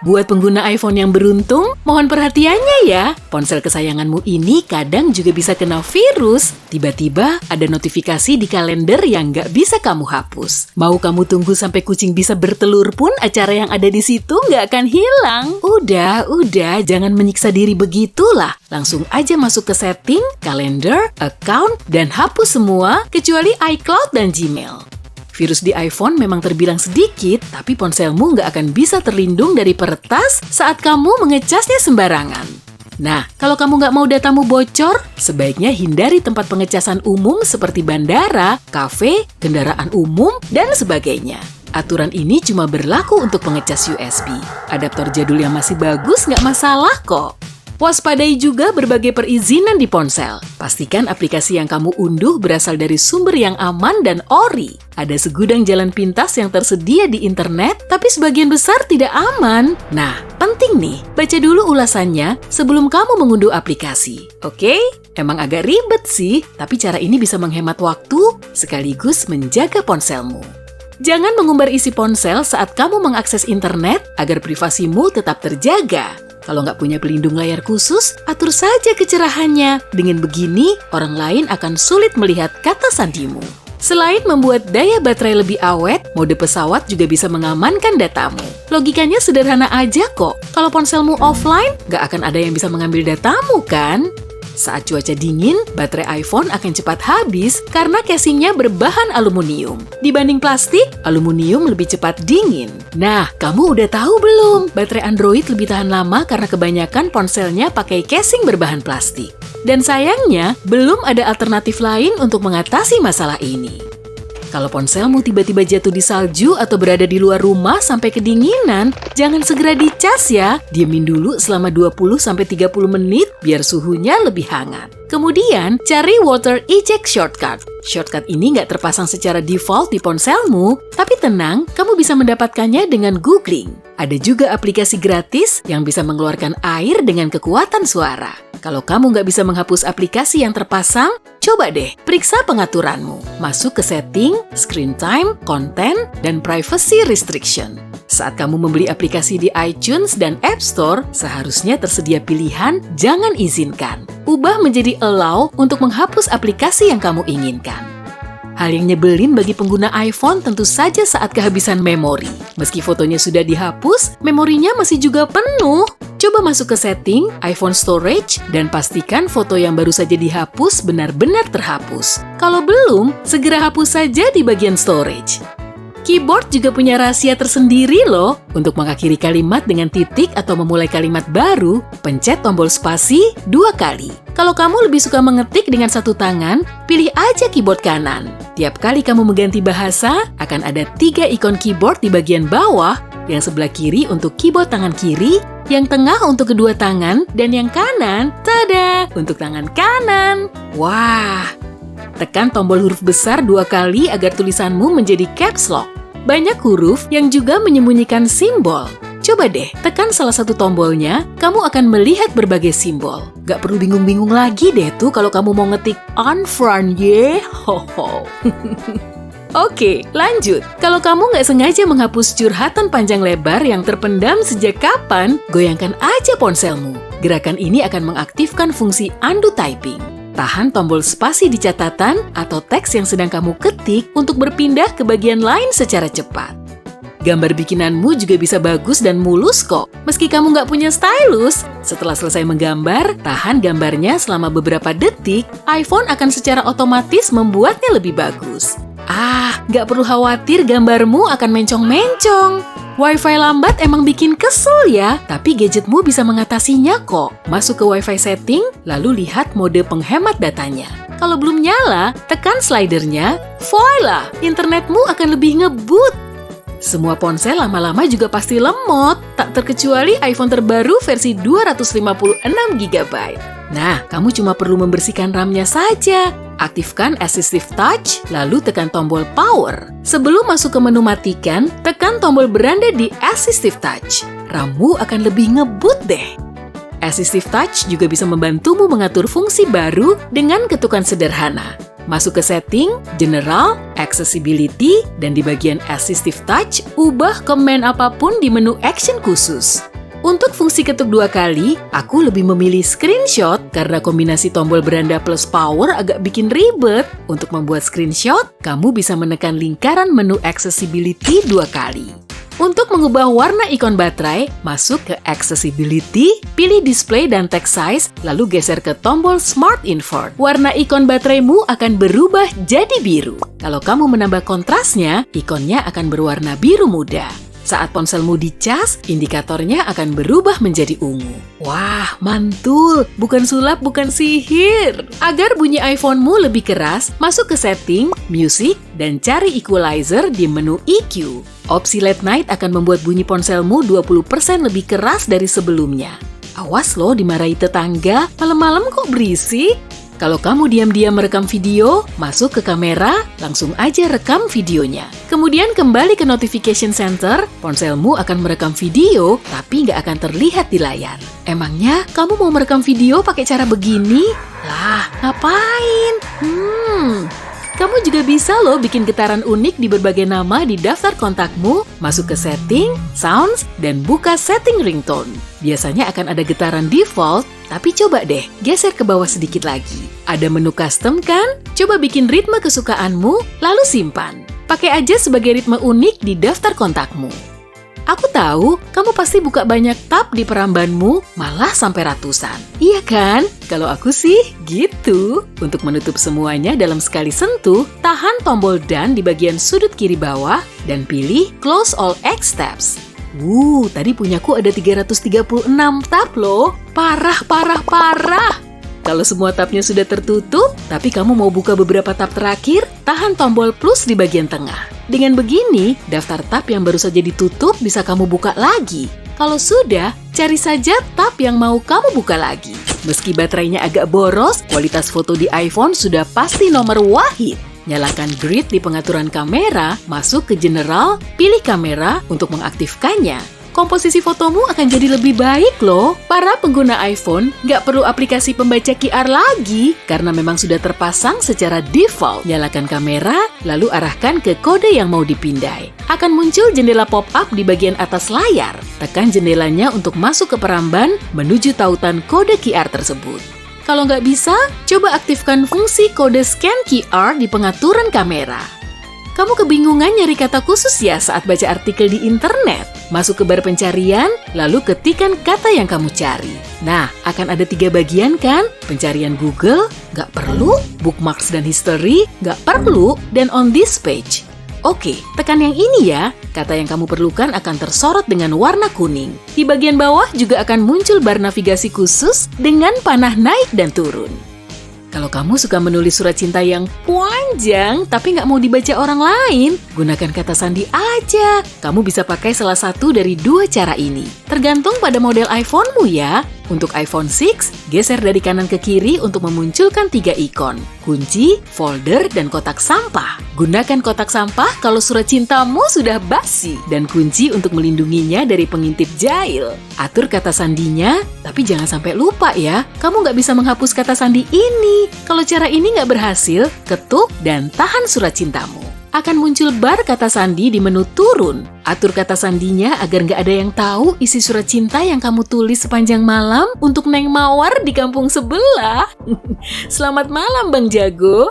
Buat pengguna iPhone yang beruntung, mohon perhatiannya ya. Ponsel kesayanganmu ini kadang juga bisa kena virus. Tiba-tiba ada notifikasi di kalender yang nggak bisa kamu hapus. Mau kamu tunggu sampai kucing bisa bertelur pun acara yang ada di situ nggak akan hilang. Udah, jangan menyiksa diri begitulah. Langsung aja masuk ke setting, kalender, account, dan hapus semua kecuali iCloud dan Gmail. Virus di iPhone memang terbilang sedikit, tapi ponselmu nggak akan bisa terlindung dari peretas saat kamu mengecasnya sembarangan. Nah, kalau kamu nggak mau datamu bocor, sebaiknya hindari tempat pengecasan umum seperti bandara, kafe, kendaraan umum, dan sebagainya. Aturan ini cuma berlaku untuk pengecas USB. Adaptor jadul yang masih bagus nggak masalah kok. Waspadai juga berbagai perizinan di ponsel. Pastikan aplikasi yang kamu unduh berasal dari sumber yang aman dan ori. Ada segudang jalan pintas yang tersedia di internet, tapi sebagian besar tidak aman. Nah, penting nih, baca dulu ulasannya sebelum kamu mengunduh aplikasi. Oke? Emang agak ribet sih, tapi cara ini bisa menghemat waktu sekaligus menjaga ponselmu. Jangan mengumbar isi ponsel saat kamu mengakses internet agar privasimu tetap terjaga. Kalau nggak punya pelindung layar khusus, atur saja kecerahannya. Dengan begini, orang lain akan sulit melihat kata sandimu. Selain membuat daya baterai lebih awet, mode pesawat juga bisa mengamankan datamu. Logikanya sederhana aja kok. Kalau ponselmu offline, nggak akan ada yang bisa mengambil datamu kan? Saat cuaca dingin, baterai iPhone akan cepat habis karena casingnya berbahan aluminium. Dibanding plastik, aluminium lebih cepat dingin. Nah, kamu udah tahu belum? Baterai Android lebih tahan lama karena kebanyakan ponselnya pakai casing berbahan plastik. Dan sayangnya, belum ada alternatif lain untuk mengatasi masalah ini. Kalau ponselmu tiba-tiba jatuh di salju atau berada di luar rumah sampai kedinginan, jangan segera dicas ya. Diamin dulu selama 20-30 menit biar suhunya lebih hangat. Kemudian, cari Water Eject Shortcut. Shortcut ini nggak terpasang secara default di ponselmu, tapi tenang, kamu bisa mendapatkannya dengan googling. Ada juga aplikasi gratis yang bisa mengeluarkan air dengan kekuatan suara. Kalau kamu nggak bisa menghapus aplikasi yang terpasang, coba deh periksa pengaturanmu. Masuk ke setting, screen time, content, dan privacy restriction. Saat kamu membeli aplikasi di iTunes dan App Store, seharusnya tersedia pilihan jangan izinkan. Ubah menjadi allow untuk menghapus aplikasi yang kamu inginkan. Hal yang nyebelin bagi pengguna iPhone tentu saja saat kehabisan memori. Meski fotonya sudah dihapus, memorinya masih juga penuh. Coba masuk ke setting, iPhone Storage, dan pastikan foto yang baru saja dihapus benar-benar terhapus. Kalau belum, segera hapus saja di bagian storage. Keyboard juga punya rahasia tersendiri loh. Untuk mengakhiri kalimat dengan titik atau memulai kalimat baru, pencet tombol spasi 2 kali. Kalau kamu lebih suka mengetik dengan satu tangan, pilih aja keyboard kanan. Tiap kali kamu mengganti bahasa, akan ada 3 ikon keyboard di bagian bawah, yang sebelah kiri untuk keyboard tangan kiri, yang tengah untuk kedua tangan, dan yang kanan, tada, untuk tangan kanan. Wah! Tekan tombol huruf besar 2 kali agar tulisanmu menjadi caps lock. Banyak huruf yang juga menyembunyikan simbol. Coba deh, tekan salah satu tombolnya, kamu akan melihat berbagai simbol. Gak perlu bingung-bingung lagi deh tuh kalau kamu mau ngetik on front, ye, ho ho. Oke, lanjut. Kalau kamu nggak sengaja menghapus curhatan panjang lebar yang terpendam sejak kapan, goyangkan aja ponselmu. Gerakan ini akan mengaktifkan fungsi undo typing. Tahan tombol spasi di catatan atau teks yang sedang kamu ketik untuk berpindah ke bagian lain secara cepat. Gambar bikinanmu juga bisa bagus dan mulus kok. Meski kamu nggak punya stylus, setelah selesai menggambar, tahan gambarnya selama beberapa detik, iPhone akan secara otomatis membuatnya lebih bagus. Nggak perlu khawatir gambarmu akan mencong-mencong. Wi-Fi lambat emang bikin kesel ya, tapi gadgetmu bisa mengatasinya kok. Masuk ke Wi-Fi setting, lalu lihat mode penghemat datanya. Kalau belum nyala, tekan slidernya, voila, internetmu akan lebih ngebut. Semua ponsel lama-lama juga pasti lemot, tak terkecuali iPhone terbaru versi 256 GB. Nah, kamu cuma perlu membersihkan RAM-nya saja. Aktifkan Assistive Touch, lalu tekan tombol Power. Sebelum masuk ke menu matikan, tekan tombol beranda di Assistive Touch. RAM-mu akan lebih ngebut deh. Assistive Touch juga bisa membantumu mengatur fungsi baru dengan ketukan sederhana. Masuk ke setting, general, accessibility, dan di bagian Assistive Touch, ubah command apapun di menu action khusus. Untuk fungsi ketuk 2 kali, aku lebih memilih screenshot karena kombinasi tombol beranda plus power agak bikin ribet. Untuk membuat screenshot, kamu bisa menekan lingkaran menu accessibility 2 kali. Untuk mengubah warna ikon baterai, masuk ke accessibility, pilih display dan text size, lalu geser ke tombol smart invert. Warna ikon bateraimu akan berubah jadi biru. Kalau kamu menambah kontrasnya, ikonnya akan berwarna biru muda. Saat ponselmu dicas, indikatornya akan berubah menjadi ungu. Wah, mantul! Bukan sulap, bukan sihir! Agar bunyi iPhone-mu lebih keras, masuk ke setting, music, dan cari equalizer di menu EQ. Opsi late night akan membuat bunyi ponselmu 20% lebih keras dari sebelumnya. Awas loh dimarahi tetangga, malam-malam kok berisik? Kalau kamu diam-diam merekam video, masuk ke kamera, langsung aja rekam videonya. Kemudian kembali ke notification center, ponselmu akan merekam video, tapi nggak akan terlihat di layar. Emangnya kamu mau merekam video pakai cara begini? Lah, ngapain? Kamu juga bisa loh bikin getaran unik di berbagai nama di daftar kontakmu, masuk ke setting, sounds, dan buka setting ringtone. Biasanya akan ada getaran default, tapi coba deh geser ke bawah sedikit lagi. Ada menu custom kan? Coba bikin ritme kesukaanmu, lalu simpan. Pakai aja sebagai ritme unik di daftar kontakmu. Aku tahu, kamu pasti buka banyak tab di perambanmu, malah sampai ratusan. Iya kan? Kalau aku sih, gitu. Untuk menutup semuanya dalam sekali sentuh, tahan tombol done di bagian sudut kiri bawah, dan pilih Close All X Tabs. Tadi punyaku ada 336 tab loh. Parah. Kalau semua tabnya sudah tertutup, tapi kamu mau buka beberapa tab terakhir, tahan tombol plus di bagian tengah. Dengan begini, daftar tab yang baru saja ditutup bisa kamu buka lagi. Kalau sudah, cari saja tab yang mau kamu buka lagi. Meski baterainya agak boros, kualitas foto di iPhone sudah pasti nomor wahid. Nyalakan grid di pengaturan kamera, masuk ke general, pilih kamera untuk mengaktifkannya. Komposisi fotomu akan jadi lebih baik loh. Para pengguna iPhone nggak perlu aplikasi pembaca QR lagi karena memang sudah terpasang secara default. Nyalakan kamera, lalu arahkan ke kode yang mau dipindai. Akan muncul jendela pop-up di bagian atas layar. Tekan jendelanya untuk masuk ke peramban menuju tautan kode QR tersebut. Kalau nggak bisa, coba aktifkan fungsi kode scan QR di pengaturan kamera. Kamu kebingungan nyari kata khusus ya saat baca artikel di internet? Masuk ke bar pencarian, lalu ketikkan kata yang kamu cari. Nah, akan ada 3 bagian kan? Pencarian Google, nggak perlu. Bookmarks dan history, nggak perlu. Dan on this page. Oke, tekan yang ini ya. Kata yang kamu perlukan akan tersorot dengan warna kuning. Di bagian bawah juga akan muncul bar navigasi khusus dengan panah naik dan turun. Kalau kamu suka menulis surat cinta yang panjang tapi nggak mau dibaca orang lain, gunakan kata sandi aja. Kamu bisa pakai salah satu dari 2 cara ini. Tergantung pada model iPhone-mu ya. Untuk iPhone 6, geser dari kanan ke kiri untuk memunculkan 3 ikon. Kunci, folder, dan kotak sampah. Gunakan kotak sampah kalau surat cintamu sudah basi. Dan kunci untuk melindunginya dari pengintip jahil. Atur kata sandinya, tapi jangan sampai lupa ya. Kamu nggak bisa menghapus kata sandi ini. Kalau cara ini nggak berhasil, ketuk dan tahan surat cintamu. Akan muncul bar kata sandi di menu turun. Atur kata sandinya agar nggak ada yang tahu isi surat cinta yang kamu tulis sepanjang malam untuk Neng Mawar di kampung sebelah. Selamat malam Bang Jago.